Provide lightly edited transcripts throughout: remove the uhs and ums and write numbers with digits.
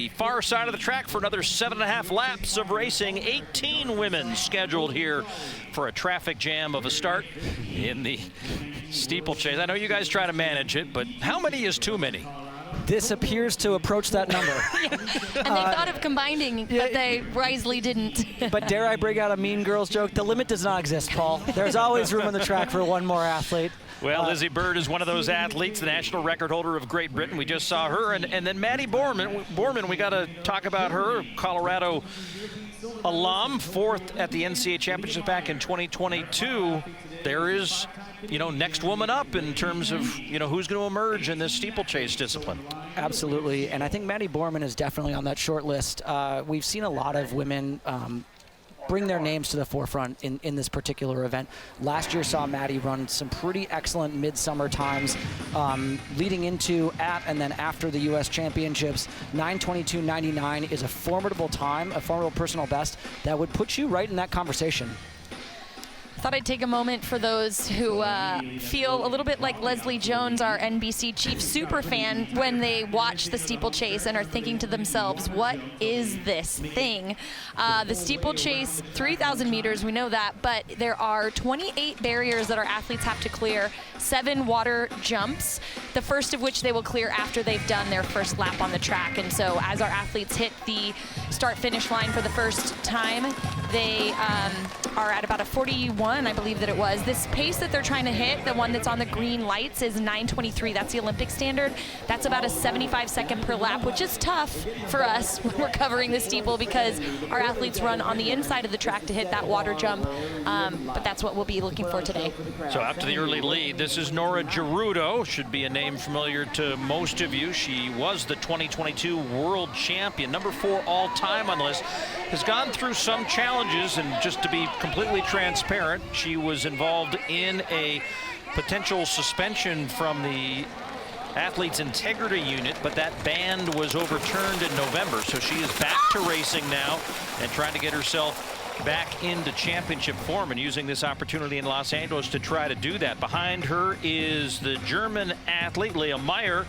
the far side of the track for another 7.5 laps of racing. 18 women scheduled here for a traffic jam of a start in the steeplechase. I know you guys try to manage it, but how many is too many? This appears to approach that number. And they thought of combining, but they wisely didn't. But dare I bring out a Mean Girls joke? The limit does not exist, Paul. There's always room on the track for one more athlete. Well, Lizzie Bird is one of those athletes, the national record holder of Great Britain. We just saw her. And then Maddie Borman, we got to talk about her, Colorado alum, 4th at the NCAA Championship back in 2022. There is, next woman up in terms of, who's going to emerge in this steeplechase discipline. Absolutely. And I think Maddie Borman is definitely on that short list. We've seen a lot of women bring their names to the forefront in this particular event. Last year saw Maddie run some pretty excellent midsummer times leading into, at, and then after the U.S. Championships. 9:22.99 is a formidable time, a formidable personal best that would put you right in that conversation. I thought I'd take a moment for those who feel a little bit like Leslie Jones, our NBC chief super fan, when they watch the steeplechase and are thinking to themselves, what is this thing? The steeplechase, 3,000 meters, we know that, but there are 28 barriers that our athletes have to clear, 7 water jumps, the first of which they will clear after they've done their first lap on the track. And so as our athletes hit the start-finish line for the first time, they are at about a 41, I believe that it was. This pace that they're trying to hit, the one that's on the green lights, is 9:23. That's the Olympic standard. That's about a 75-second per lap, which is tough for us when we're covering the steeple because our athletes run on the inside of the track to hit that water jump. But that's what we'll be looking for today. So out to the early lead, this is Nora Gerudo. Should be a name familiar to most of you. She was the 2022 world champion, number 4 all-time on the list. Has gone through some challenges, and just to be completely transparent, she was involved in a potential suspension from the Athletes Integrity Unit, but that ban was overturned in November, so she is back to racing now and trying to get herself back into championship form and using this opportunity in Los Angeles to try to do that. Behind her is the German athlete, Leah Meyer,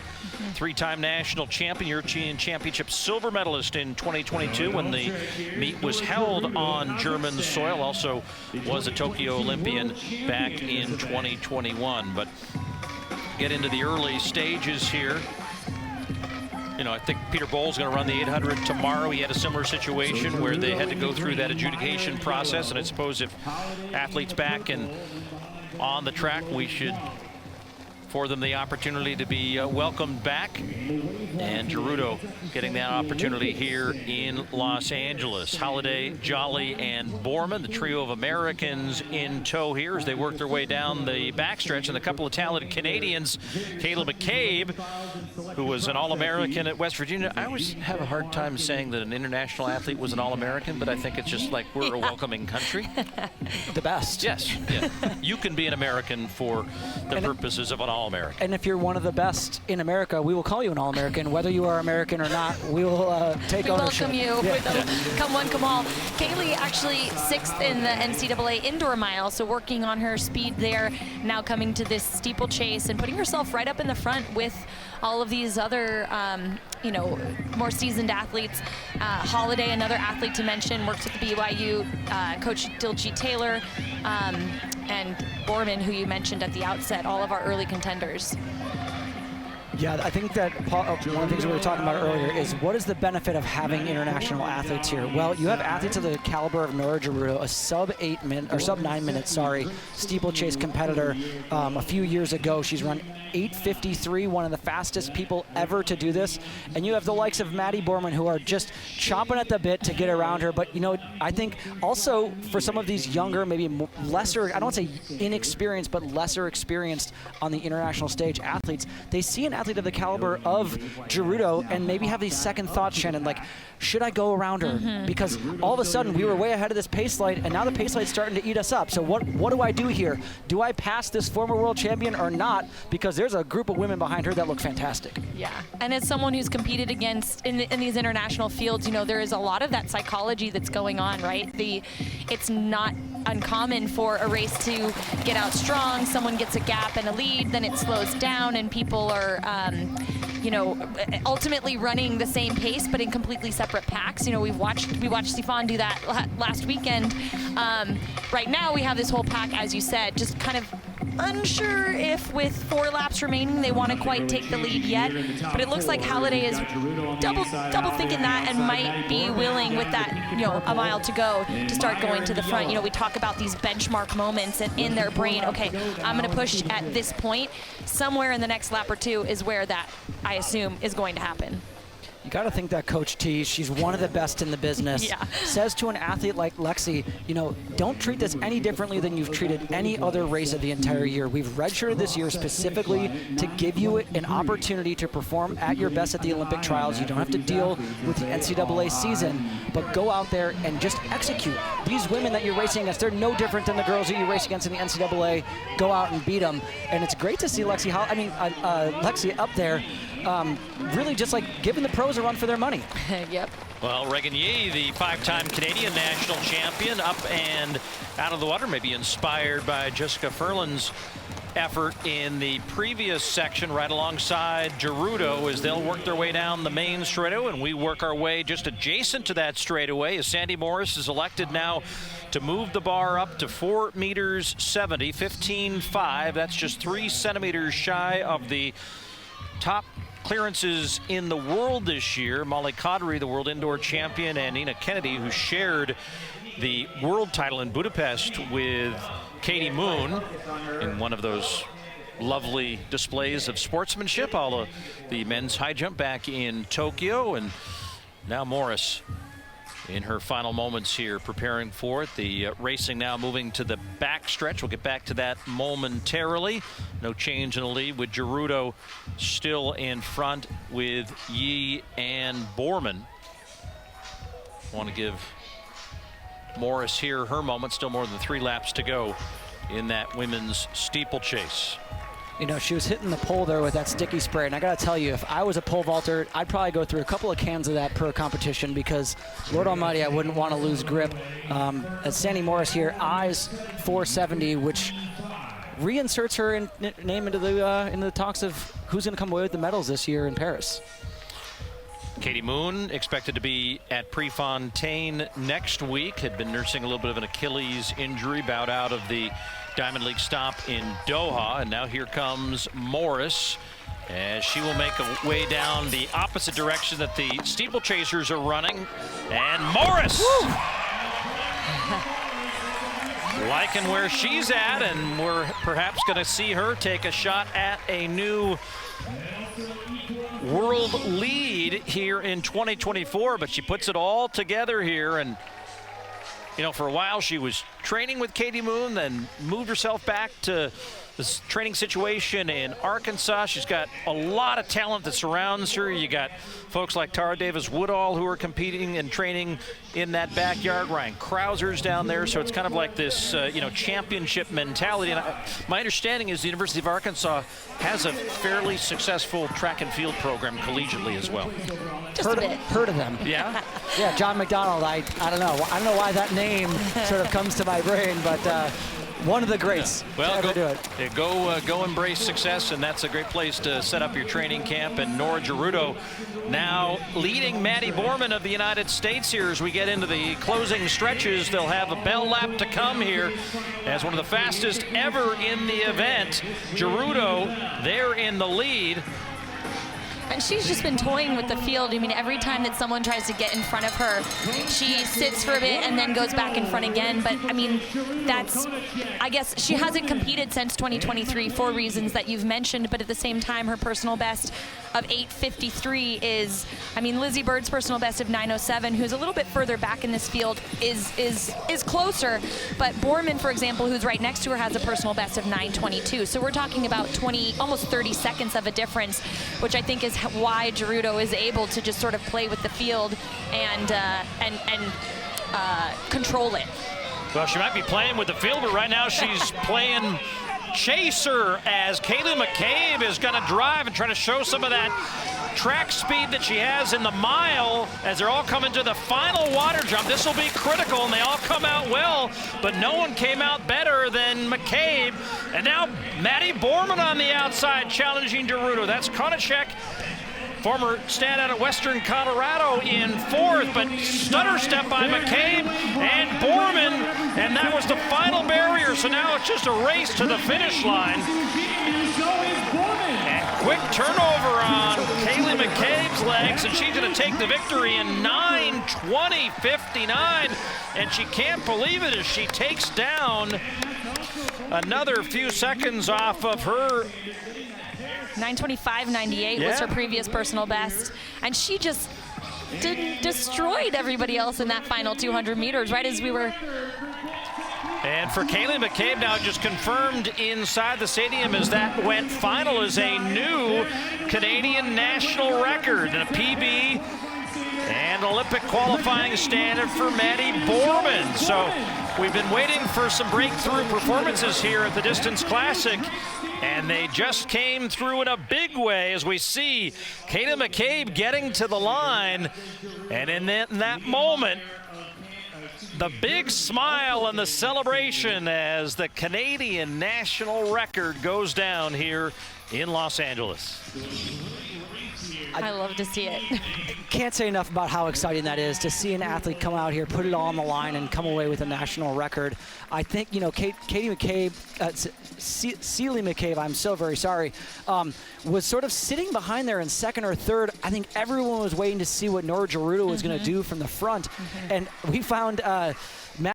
3-time national champion, European Championship silver medalist in 2022 when the meet was held on German soil. Also was a Tokyo Olympian back in 2021. But get into the early stages here. I think Peter Bohl's going to run the 800 tomorrow. He had a similar situation where they had to go through that adjudication process, and I suppose if athletes back and on the track, we should for them the opportunity to be welcomed back. And Gerudo getting that opportunity here in Los Angeles. Holliday, Jolly, and Borman, the trio of Americans in tow here as they work their way down the backstretch. And a couple of talented Canadians, Kayla McCabe, who was an All-American at West Virginia. I always have a hard time saying that an international athlete was an All-American, but I think it's just like we're a welcoming country. The best. Yes. Yeah. You can be an American for the purposes of an All-American. And if you're one of the best in America, we will call you an All-American. Whether you are American or not, we will take ownership. We welcome you. Come one, come all. Kaylee actually 6th in the NCAA indoor mile, so working on her speed there, now coming to this steeplechase and putting herself right up in the front with all of these other more seasoned athletes. Holiday, another athlete to mention, works with the BYU coach Diljeet Taylor, and Borman, who you mentioned at the outset, all of our early contenders. Yeah, I think that one of the things we were talking about earlier is what is the benefit of having international athletes here? Well, you have athletes of the caliber of Nora Gerudo, a sub-9 minute, steeplechase competitor. A few years ago, she's run 8:53, one of the fastest people ever to do this. And you have the likes of Maddie Borman, who are just chomping at the bit to get around her. But I think also for some of these younger, maybe lesser, I don't want to say inexperienced, but lesser experienced on the international stage athletes, they see an athlete of the caliber of Gerudo and maybe have these second thoughts, Shannon, like, should I go around her? Because all of a sudden we were way ahead of this pace light, and now the pace light's starting to eat us up. So what do I do here? Do I pass this former world champion or not? Because there's a group of women behind her that look fantastic. Yeah, and as someone who's competed against in these international fields, there is a lot of that psychology that's going on, right? It's not uncommon for a race to get out strong, someone gets a gap and a lead, then it slows down and people are you know, ultimately running the same pace, but in completely separate packs. You know, we watched Stefan do that last weekend. Right now we have this whole pack, as you said, just kind of unsure if with 4 laps remaining they want to quite take the lead yet, but it looks like Halliday is double thinking that and might be willing with that, you know, a mile to go to start going to the front. You know, we talk about these benchmark moments and in their brain, okay, I'm going to push at this point. Somewhere in the next lap or two is where that, I assume, is going to happen. You got to think that Coach T, she's one of the best in the business, says to an athlete like Lexi, you know, don't treat this any differently than you've treated any other race of the entire year. We've redshirted this year specifically to give you an opportunity to perform at your best at the Olympic trials. You don't have to deal with the NCAA season, but go out there and just execute. These women that you're racing against, they're no different than the girls that you race against in the NCAA. Go out and beat them. And it's great to see Lexi up there, really just like giving the pros a run for their money. Yep. Well, Regan Yee, the 5-time Canadian national champion, up and out of the water, maybe inspired by Jessica Furlan's effort in the previous section right alongside Gerudo as they'll work their way down the main straightaway, and we work our way just adjacent to that straightaway as Sandy Morris is elected now to move the bar up to 4 meters 70, 15.5. That's just 3 centimeters shy of the top clearances in the world this year. Molly Cottery, the world indoor champion, and Nina Kennedy, who shared the world title in Budapest with Katie Moon in one of those lovely displays of sportsmanship, all of the men's high jump back in Tokyo. And now Morris in her final moments here preparing for it. The racing now moving to the back stretch. We'll get back to that momentarily. No change in the lead with Gerudo still in front with Yee and Borman. Want to give Morris here her moment. Still more than 3 laps to go in that women's steeplechase. You know, she was hitting the pole there with that sticky spray, and I got to tell you, if I was a pole vaulter, I'd probably go through a couple of cans of that per competition because, Lord Almighty, I wouldn't want to lose grip. As Sandy Morris here eyes 470, which reinserts her name into the talks of who's going to come away with the medals this year in Paris. Katie Moon expected to be at Prefontaine next week. Had been nursing a little bit of an Achilles injury, bowed out of the Diamond League stop in Doha, and now here comes Morris as she will make a way down the opposite direction that the steeplechasers are running. And Morris liking where she's at, and we're perhaps going to see her take a shot at a new world lead here in 2024, but she puts it all together here. And you know, for a while she was training with Katie Moon, then moved herself back to this training situation in Arkansas. She's got a lot of talent that surrounds her. You got folks like Tara Davis-Woodall who are competing and training in that backyard. Ryan Krauser's down there, so it's kind of like this, you know, championship mentality. And my understanding is the University of Arkansas has a fairly successful track and field program collegiately as well. Just a bit. Heard of them. Yeah? Yeah, John McDonald, I don't know. I don't know why that name sort of comes to my brain, but one of the greats. Well, go do it. Go embrace success, and that's a great place to set up your training camp. And Nora Gerudo now leading Maddie Borman of the United States here as we get into the closing stretches. They'll have a bell lap to come here as one of the fastest ever in the event. Gerudo there in the lead. And she's just been toying with the field. I mean, every time that someone tries to get in front of her, she sits for a bit and then goes back in front again. But, I mean, that's, I guess, she hasn't competed since 2023 for reasons that you've mentioned. But at the same time, her personal best of 8:53 is, I mean, Lizzie Bird's personal best of 9:07, who's a little bit further back in this field, is closer. But Borman, for example, who's right next to her, has a personal best of 9:22. So we're talking about almost 30 seconds of a difference, which I think is why Gerudo is able to just sort of play with the field and control it. Well, she might be playing with the field, but right now she's playing chaser as Kaylee McCabe is going to drive and try to show some of that track speed that she has in the mile as they're all coming to the final water jump. This will be critical, and they all come out well, but no one came out better than McCabe. And now Maddie Borman on the outside challenging Gerudo. That's Konachek former standout at Western Colorado, in fourth, but stutter step by McCabe and Borman, and that was the final barrier. So now it's just a race to the finish line. And quick turnover on Kaylee McCabe's legs, and she's going to take the victory in 9:20.59, and she can't believe it as she takes down another few seconds off of her. 9:25.98 was her previous personal best, and she just destroyed everybody else in that final 200 meters right as we were. And for Kaylee McCabe, now just confirmed inside the stadium as that went final, is a new Canadian national record and a PB and Olympic qualifying standard for Maddie Borman. So we've been waiting for some breakthrough performances here at the Distance Classic, and they just came through in a big way as we see Kaylee McCabe getting to the line. And in that moment, the big smile and the celebration as the Canadian national record goes down here in Los Angeles. I love to see it. Can't say enough about how exciting that is to see an athlete come out here, put it all on the line, and come away with a national record. I think, you know, Katie McCabe, Celie McCabe, I'm so very sorry, was sort of sitting behind there in second or third. I think everyone was waiting to see what Nora Gerudo was going to do from the front. And we found